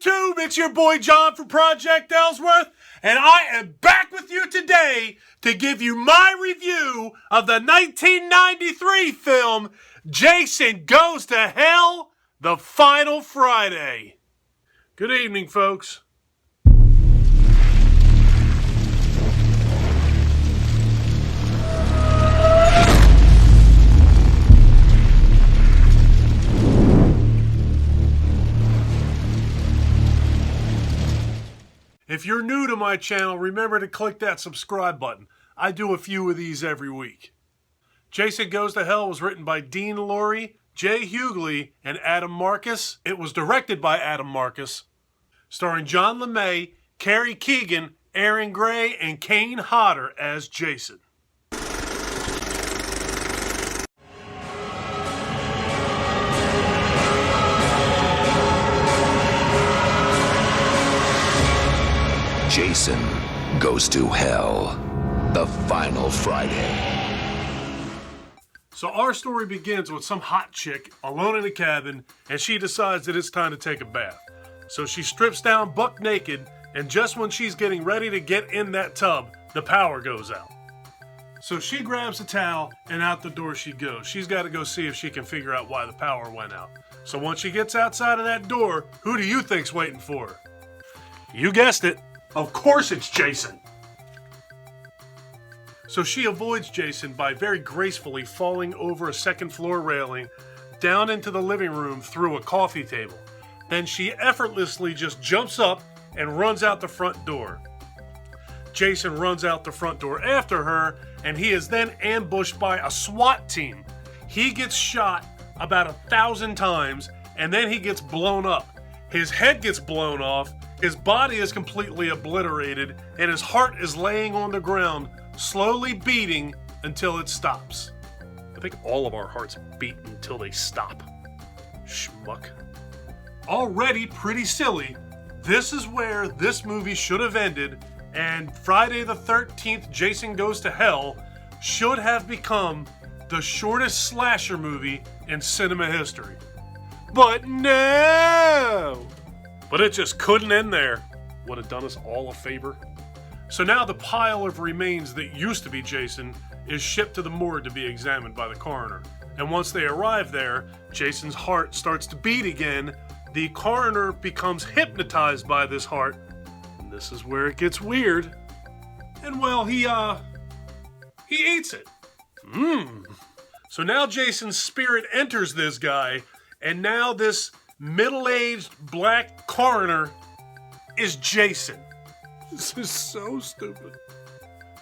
YouTube? It's your boy John from Project Ellsworth, and I am back with you today to give you my review of the 1993 film Jason Goes to Hell, The Final Friday. Good evening, folks. If you're new to my channel, remember to click that subscribe button. I do a few of these every week. Jason Goes to Hell was written by Dean Lorey, Jay Hughley, and Adam Marcus. It was directed by Adam Marcus, starring John LeMay, Carrie Keegan, Aaron Gray, and Kane Hodder as Jason. Jason Goes to Hell, The Final Friday. So our story begins with some hot chick alone in a cabin, and she decides that it's time to take a bath. So she strips down buck naked, and just when she's getting ready to get in that tub, the power goes out. So she grabs a towel, and out the door she goes. She's got to go see if she can figure out why the power went out. So once she gets outside of that door, who do you think's waiting for her? You guessed it. Of course it's Jason. So she avoids Jason by very gracefully falling over a second floor railing, down into the living room through a coffee table. Then she effortlessly just jumps up and runs out the front door. Jason runs out the front door after her, and he is then ambushed by a SWAT team. He gets shot about 1,000 times, and then he gets blown up. His head gets blown off, his body is completely obliterated, and his heart is laying on the ground, slowly beating until it stops. I think all of our hearts beat until they stop. Schmuck. Already pretty silly, this is where this movie should have ended, and Friday the 13th Jason Goes to Hell should have become the shortest slasher movie in cinema history. But no! But it just couldn't end there. Would have done us all a favor. So now the pile of remains that used to be Jason is shipped to the morgue to be examined by the coroner. And once they arrive there, Jason's heart starts to beat again. The coroner becomes hypnotized by this heart. And this is where it gets weird. And well, he eats it. So now Jason's spirit enters this guy, and now this middle-aged black coroner is Jason. This is so stupid.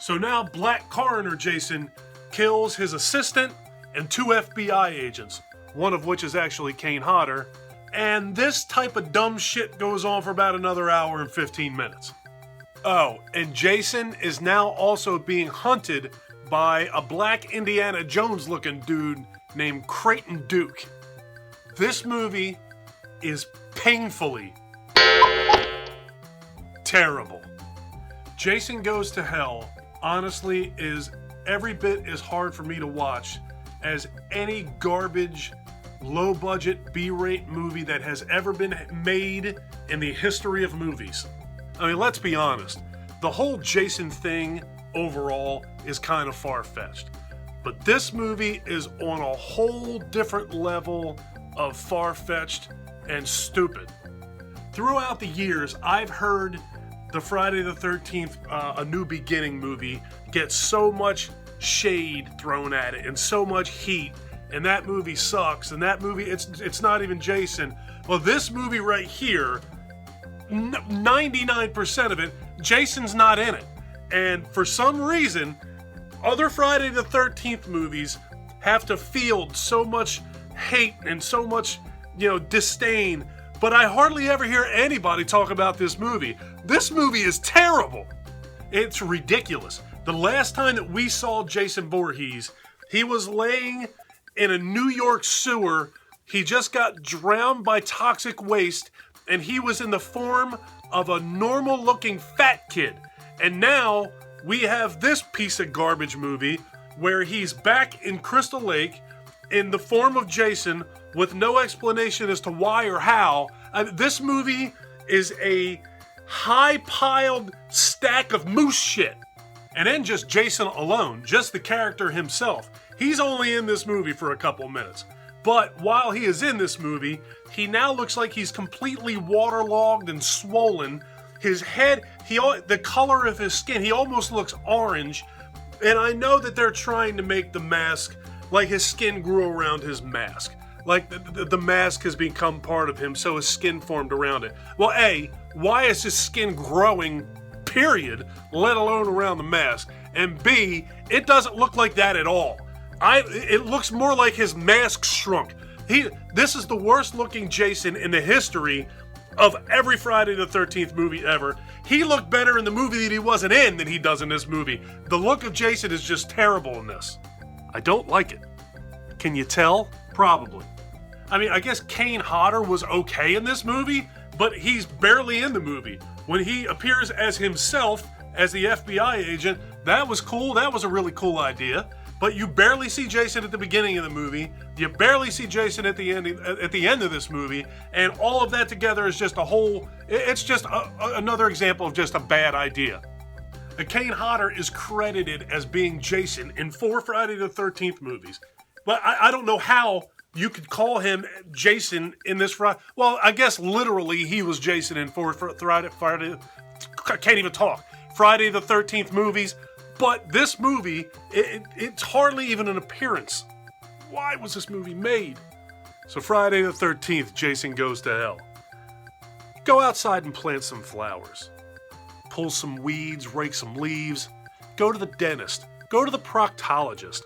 So now black coroner Jason kills his assistant and 2 FBI agents, one of which is actually Kane Hodder, and this type of dumb shit goes on for about another hour and 15 minutes. Oh, and Jason is now also being hunted by a black Indiana Jones looking dude named Creighton Duke. This movie is painfully terrible. Jason Goes to Hell, honestly, is every bit as hard for me to watch as any garbage, low-budget, B-rate movie that has ever been made in the history of movies. I mean, let's be honest. The whole Jason thing, overall, is kind of far-fetched. But this movie is on a whole different level of far-fetched and stupid. Throughout the years, I've heard the Friday the 13th A New Beginning movie get so much shade thrown at it and so much heat, and that movie sucks, and that movie, it's not even Jason. Well, this movie right here, 99% of it, Jason's not in it. And for some reason, other Friday the 13th movies have to field so much hate and so much, disdain, but I hardly ever hear anybody talk about this movie. This movie is terrible. It's ridiculous. The last time that we saw Jason Voorhees, he was laying in a New York sewer. He just got drowned by toxic waste, and he was in the form of a normal-looking fat kid. And now we have this piece of garbage movie where he's back in Crystal Lake in the form of Jason with no explanation as to why or how. This movie is a high-piled stack of moose shit. And then just Jason alone, just the character himself. He's only in this movie for a couple minutes. But while he is in this movie, he now looks like he's completely waterlogged and swollen. His head, the color of his skin, he almost looks orange. And I know that they're trying to make the mask like his skin grew around his mask. Like the mask has become part of him, so his skin formed around it. Well, A, why is his skin growing, period, let alone around the mask? And B, it doesn't look like that at all. It looks more like his mask shrunk. This is the worst looking Jason in the history of every Friday the 13th movie ever. He looked better in the movie that he wasn't in than he does in this movie. The look of Jason is just terrible in this. I don't like it. Can you tell? Probably. I mean, I guess Kane Hodder was okay in this movie, but he's barely in the movie. When he appears as himself, as the FBI agent, that was cool. That was a really cool idea. But you barely see Jason at the beginning of the movie. You barely see Jason at the end of this movie. And all of that together is just it's just another example of just a bad idea. Kane Hodder is credited as being Jason in 4 Friday the 13th movies. But I don't know how you could call him Jason in this Friday. Well, I guess literally he was Jason in 4 Friday. I can't even talk. Friday the 13th movies. But this movie, it's hardly even an appearance. Why was this movie made? So Friday the 13th, Jason Goes to Hell. Go outside and plant some flowers. Pull some weeds, rake some leaves. Go to the dentist. Go to the proctologist.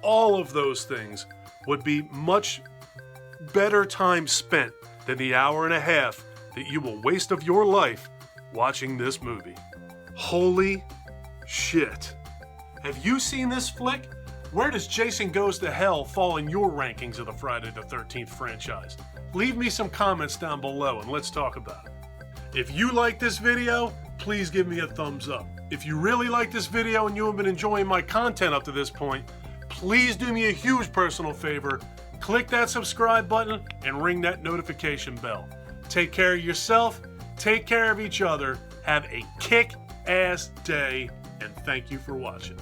All of those things would be much better time spent than the hour and a half that you will waste of your life watching this movie. Holy shit. Have you seen this flick? Where does Jason Goes to Hell fall in your rankings of the Friday the 13th franchise? Leave me some comments down below and let's talk about it. If you like this video, please give me a thumbs up. If you really like this video and you have been enjoying my content up to this point, please do me a huge personal favor. Click that subscribe button and ring that notification bell. Take care of yourself, take care of each other, have a kick-ass day, and thank you for watching.